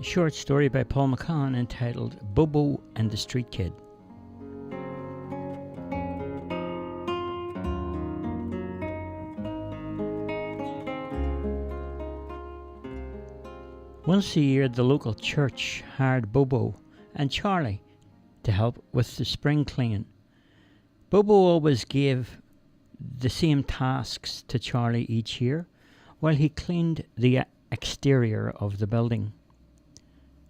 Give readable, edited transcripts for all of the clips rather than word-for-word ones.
short story by Paul McCann entitled Bobo and the Street Kid. Once a year, the local church hired Bobo and Charlie to help with the spring cleaning. Bobo always gave the same tasks to Charlie each year while he cleaned the exterior of the building.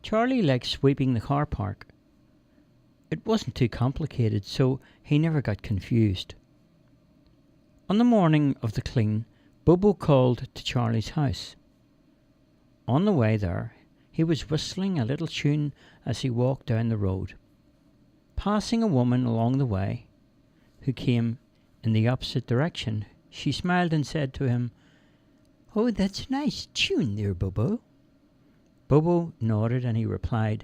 Charlie liked sweeping the car park. It wasn't too complicated, so he never got confused. On the morning of the clean, Bobo called to Charlie's house. On the way there, he was whistling a little tune as he walked down the road. Passing a woman along the way, who came in the opposite direction, she smiled and said to him, "Oh, that's a nice tune there, Bobo." Bobo nodded and he replied,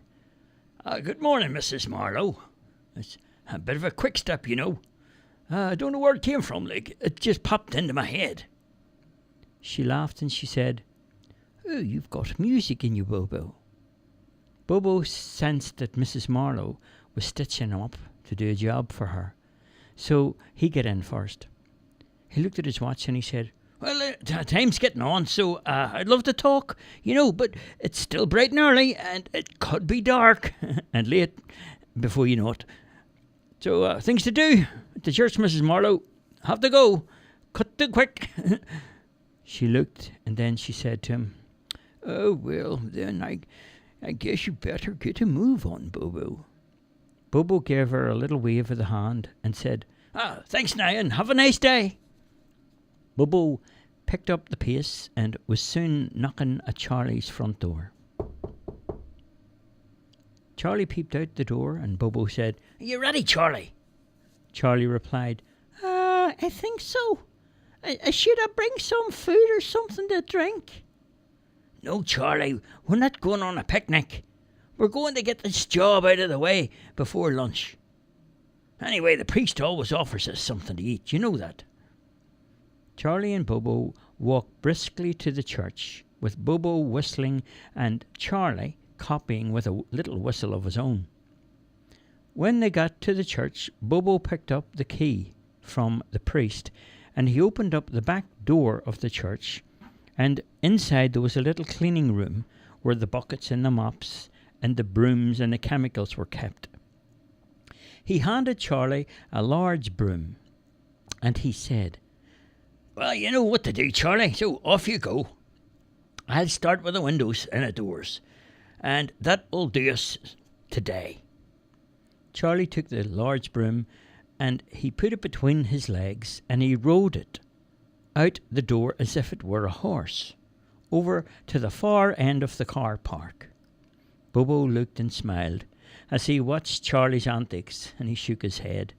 Good morning, Mrs. Marlowe. It's a bit of a quick step, you know. I don't know where it came from, like, it just popped into my head." She laughed and she said, "Oh, you've got music in you, Bobo." Bobo sensed that Mrs. Marlowe was stitching him up to do a job for her, so he got in first. He looked at his watch and he said, "Well, time's getting on, so I'd love to talk, you know, but it's still bright and early, and it could be dark and late before you know it. So things to do at the church, Mrs. Marlowe. Have to go. Cut to quick." She looked and then she said to him, "Oh, well, then I guess you better get a move on, Bobo." Bobo gave her a little wave of the hand and said, "Thanks, now, and have a nice day." Bobo picked up the pace and was soon knocking at Charlie's front door. Charlie peeped out the door and Bobo said, "Are you ready, Charlie?" Charlie replied, I think so. Should I bring some food or something to drink?" "No, Charlie, we're not going on a picnic. We're going to get this job out of the way before lunch. Anyway, the priest always offers us something to eat, you know that." Charlie and Bobo walked briskly to the church, with Bobo whistling and Charlie copying with a little whistle of his own. When they got to the church, Bobo picked up the key from the priest and he opened up the back door of the church, and inside there was a little cleaning room where the buckets and the mops and the brooms and the chemicals were kept. He handed Charlie a large broom and he said, "Well, you know what to do, Charlie, so off you go. I'll start with the windows and the doors, and that will do us today." Charlie took the large broom and he put it between his legs and he rode it out the door as if it were a horse, over to the far end of the car park. Bobo looked and smiled as he watched Charlie's antics and he shook his head.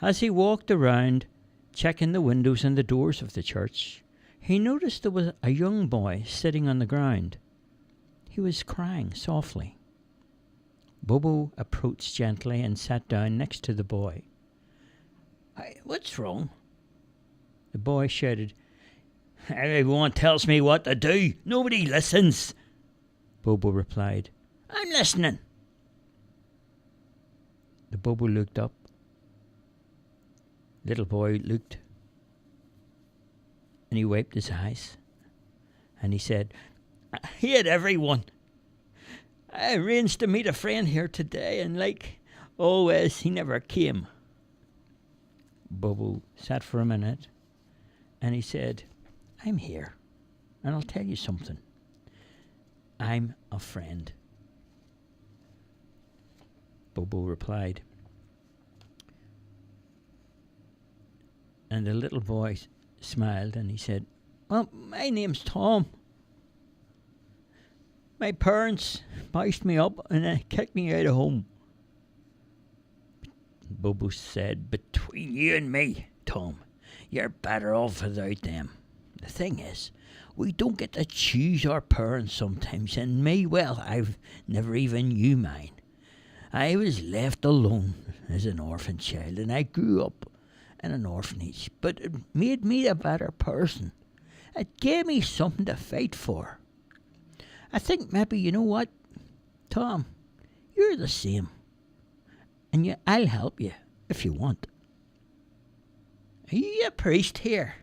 As he walked around, checking the windows and the doors of the church, he noticed there was a young boy sitting on the ground. He was crying softly. Bobo approached gently and sat down next to the boy. "Hey, what's wrong?" The boy shouted, "Everyone tells me what to do. Nobody listens." Bobo replied, "I'm listening." The Bobo looked up. Little boy looked and he wiped his eyes and he said, "I hate everyone. I arranged to meet a friend here today, and like always, he never came." Bobo sat for a minute and he said, "I'm here and I'll tell you something. I'm a friend." Bobo replied. And the little boy smiled and he said, "Well, my name's Tom. My parents bashed me up and they kicked me out of home." Bobo said, "Between you and me, Tom, you're better off without them. The thing is, we don't get to choose our parents sometimes, and me, well, I've never even knew mine. I was left alone as an orphan child, and I grew up in an orphanage, but it made me a better person. It gave me something to fight for. I think maybe, you know what, Tom, you're the same. And I'll help you if you want. Are you a priest here?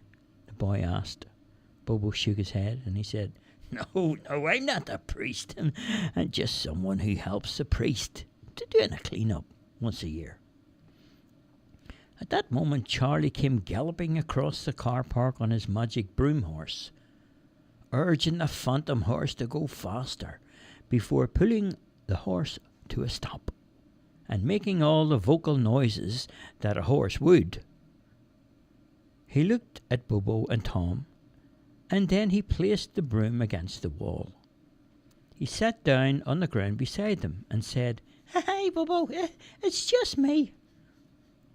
The boy asked. Bobo shook his head and he said, No, I'm not a priest. I'm just someone who helps the priest to do a clean-up once a year. At that moment, Charlie came galloping across the car park on his magic broom horse, urging the phantom horse to go faster before pulling the horse to a stop and making all the vocal noises that a horse would. He looked at Bobo and Tom, and then he placed the broom against the wall. He sat down on the ground beside them and said, Hey, Bobo, it's just me.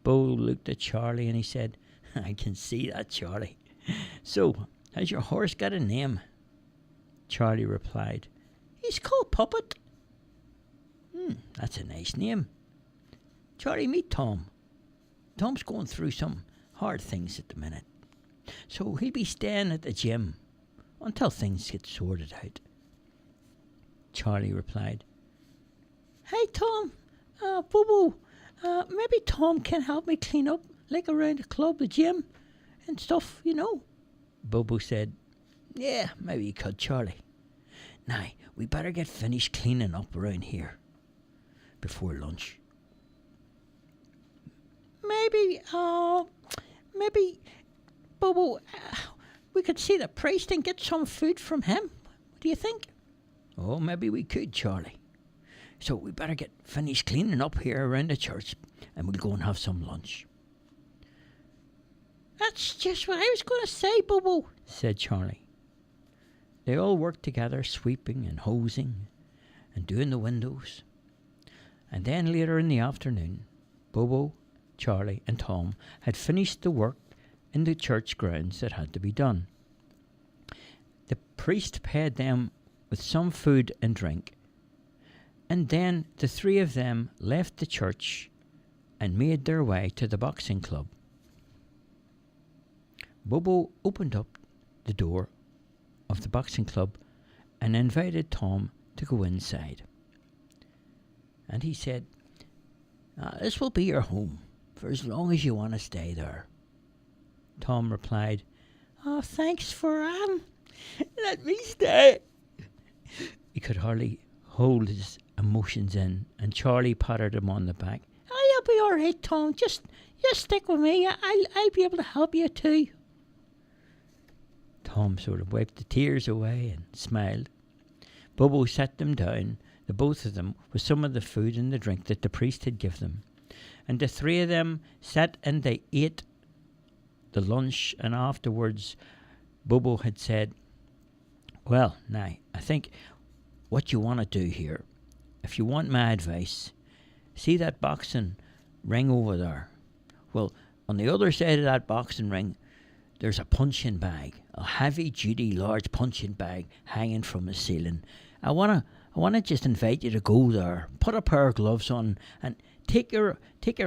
Bo looked at Charlie and he said, I can see that, Charlie. So, has your horse got a name? Charlie replied, He's called Puppet. That's a nice name. Charlie, meet Tom. Tom's going through some hard things at the minute, so he'll be staying at the gym until things get sorted out. Charlie replied, Hey, Tom, Bobo, maybe Tom can help me clean up, like around the club, the gym, and stuff, you know. Bobo said, Yeah, maybe you could, Charlie. Now, we better get finished cleaning up around here before lunch. Maybe, Bobo, we could see the priest and get some food from him. What do you think? Oh, maybe we could, Charlie. So we better get finished cleaning up here around the church and we'll go and have some lunch. That's just what I was going to say, Bobo, said Charlie. They all worked together, sweeping and hosing and doing the windows. And then later in the afternoon, Bobo, Charlie and Tom had finished the work in the church grounds that had to be done. The priest paid them with some food and drink, and then the three of them left the church and made their way to the boxing club. Bobo opened up the door of the boxing club and invited Tom to go inside. And he said, This will be your home for as long as you want to stay there. Tom replied, Oh, thanks for let me stay. He could hardly hold his emotions in, and Charlie patted him on the back. Oh, you'll be all right, Tom. Just stick with me. I'll be able to help you too. Tom sort of wiped the tears away and smiled. Bobo sat them down, the both of them, with some of the food and the drink that the priest had given them. And the three of them sat and they ate the lunch, and afterwards Bobo had said, Well, now, I think what you want to do here, if you want my advice, see that boxing ring over there? Well, on the other side of that boxing ring, there's a punching bag, a heavy-duty, large punching bag hanging from the ceiling. I wanna just invite you to go there, put a pair of gloves on, and take your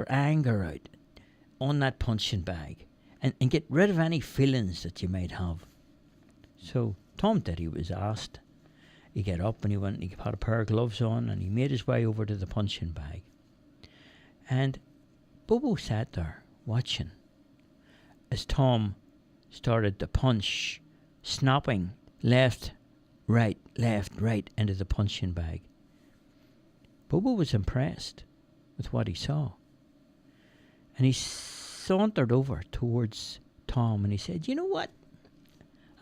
anger out on that punching bag, and get rid of any feelings that you might have. So Tom did. He was asked. He got up and he went and he put a pair of gloves on and he made his way over to the punching bag. And Bobo sat there watching as Tom started to punch, snapping left, right into the punching bag. Bobo was impressed with what he saw. And he sauntered over towards Tom and he said, You know what?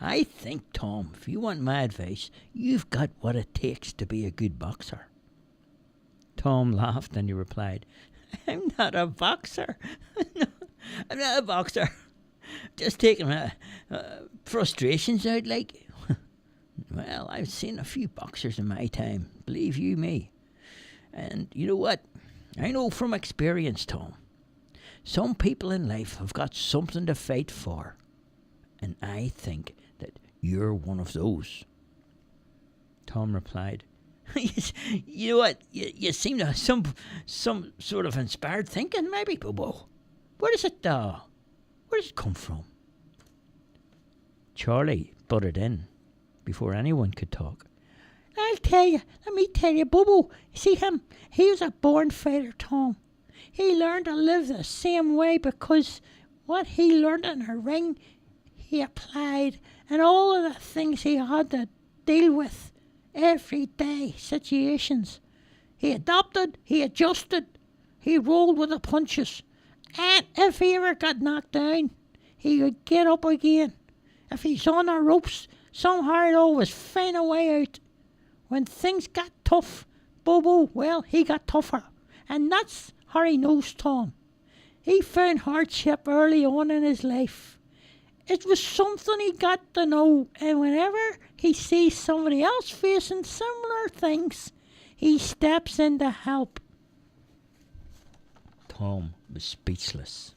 I think, Tom, if you want my advice, you've got what it takes to be a good boxer. Tom laughed and he replied, I'm not a boxer. No, I'm not a boxer. Just taking my frustrations out, like. Well, I've seen a few boxers in my time, believe you me. And you know what? I know from experience, Tom, some people in life have got something to fight for. And I think that you're one of those. Tom replied, You know what? You seem to have some sort of inspired thinking, maybe, Bobo. Where does it come from? Charlie butted in before anyone could talk. I'll tell you. Let me tell you, Bobo. See him? He was a born fighter, Tom. He learned to live the same way because what he learned in the ring, he applied in all of the things he had to deal with everyday situations. He adapted, he adjusted, he rolled with the punches. And if he ever got knocked down, he would get up again. If he's on the ropes, somehow he'd always find a way out. When things got tough, Bobo, well, he got tougher. And that's how he knows Tom. He found hardship early on in his life. It was something he got to know, and whenever he sees somebody else facing similar things, he steps in to help. Tom was speechless.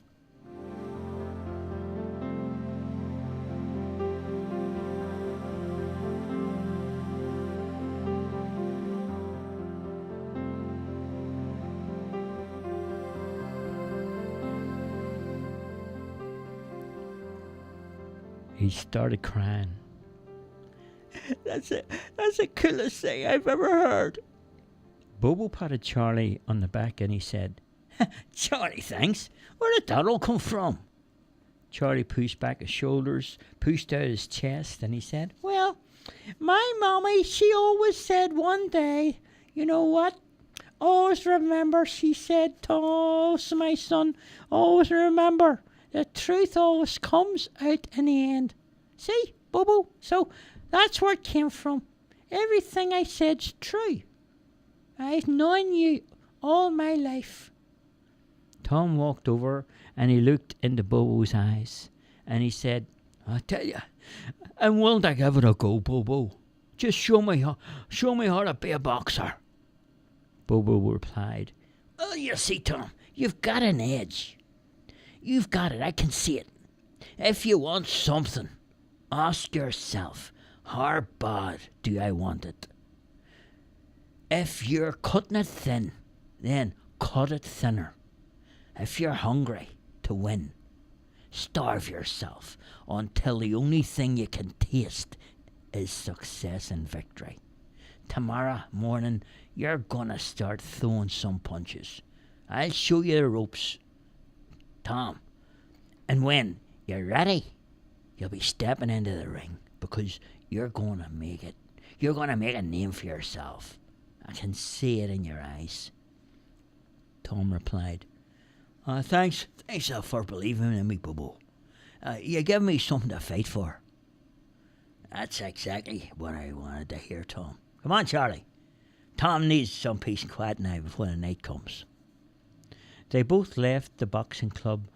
He started crying. That's the coolest thing I've ever heard. Bobo patted Charlie on the back and he said, Charlie, thanks. Where did that all come from? Charlie pushed back his shoulders, pushed out his chest, and he said, Well, my mommy, she always said one day, you know what? Always remember, she said to my son, always remember, the truth always comes out in the end. See, Bobo? So that's where it came from. Everything I said's true. I've known you all my life. Tom walked over and he looked into Bobo's eyes and he said, I tell you, I'm willing to give it a go, Bobo. Just show me how to be a boxer. Bobo replied, Well, you see, Tom, you've got an edge. You've got it, I can see it. If you want something, ask yourself, how bad do I want it? If you're cutting it thin, then cut it thinner. If you're hungry to win, starve yourself until the only thing you can taste is success and victory. Tomorrow morning, you're gonna start throwing some punches. I'll show you the ropes, Tom. And when you're ready, you'll be stepping into the ring because you're gonna make it. You're gonna make a name for yourself. I can see it in your eyes. Tom replied, Thanks for believing in me, Bobo. You give me something to fight for. That's exactly what I wanted to hear, Tom. Come on, Charlie. Tom needs some peace and quiet now before the night comes. They both left the boxing club,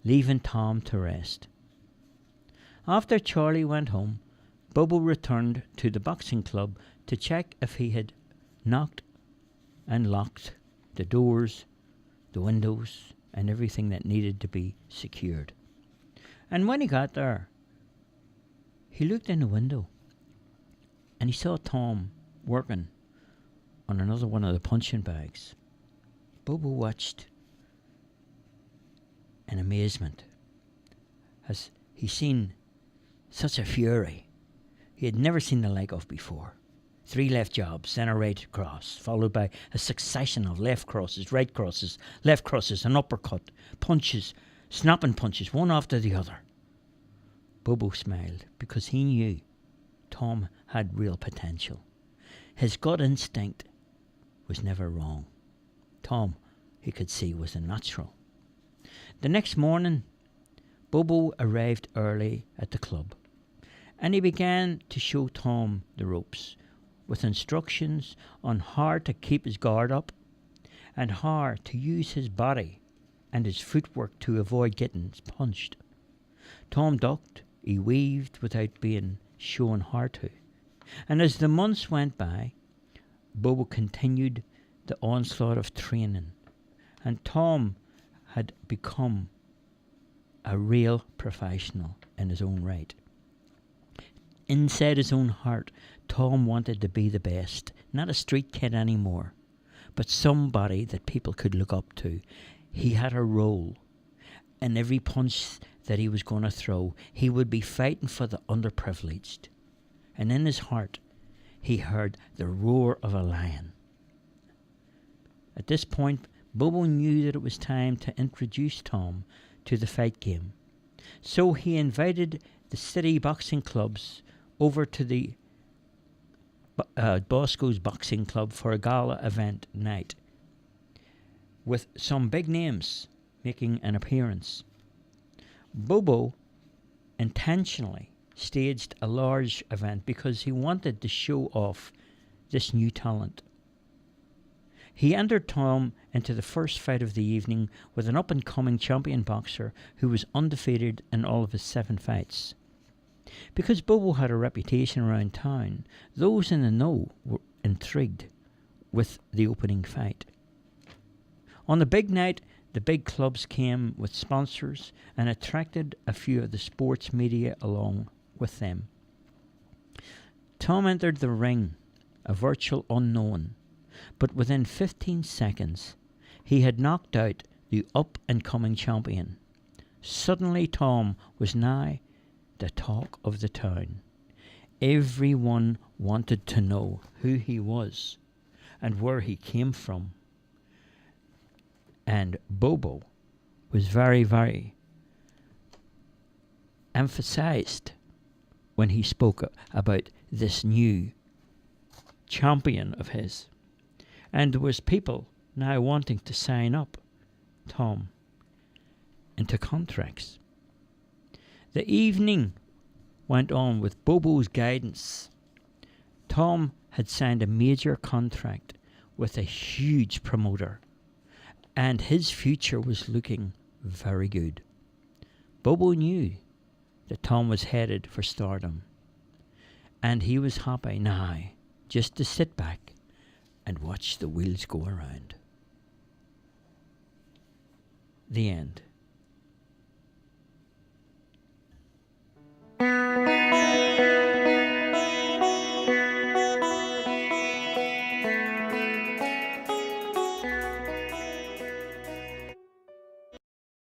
leaving Tom to rest. After Charlie went home, Bobo returned to the boxing club to check if he had knocked and locked the doors, the windows, and everything that needed to be secured. And when he got there, he looked in the window and he saw Tom working on another one of the punching bags. Bobo watched in amazement as he seen such a fury he had never seen the like of before. 3 left jabs, then a right cross, followed by a succession of left crosses, right crosses, left crosses, an uppercut, punches, snapping punches, one after the other. Bobo smiled because he knew Tom had real potential. His gut instinct was never wrong. Tom, he could see, was a natural. The next morning, Bobo arrived early at the club, and he began to show Tom the ropes, with instructions on how to keep his guard up and how to use his body and his footwork to avoid getting punched. Tom ducked, he weaved without being shown how to. And as the months went by, Bobo continued the onslaught of training, and Tom had become a real professional in his own right. Inside his own heart, Tom wanted to be the best, not a street kid anymore, but somebody that people could look up to. He had a role, and every punch that he was going to throw, he would be fighting for the underprivileged. And in his heart, he heard the roar of a lion. At this point, Bobo knew that it was time to introduce Tom to the fight game. So he invited the city boxing clubs over to the Bosco's Boxing Club for a gala event night, with some big names making an appearance. Bobo intentionally staged a large event because he wanted to show off this new talent. He entered Tom into the first fight of the evening with an up-and-coming champion boxer who was undefeated in all of his 7 fights. Because Bobo had a reputation around town, those in the know were intrigued with the opening fight. On the big night, the big clubs came with sponsors and attracted a few of the sports media along with them. Tom entered the ring, a virtual unknown, but within 15 seconds, he had knocked out the up-and-coming champion. Suddenly, Tom was now the talk of the town. Everyone wanted to know who he was and where he came from. And Bobo was very, very emphasized when he spoke about this new champion of his. And there was people now wanting to sign up Tom into contracts. The evening went on with Bobo's guidance. Tom had signed a major contract with a huge promoter, and his future was looking very good. Bobo knew that Tom was headed for stardom, and he was happy now just to sit back and watch the wheels go around. The end.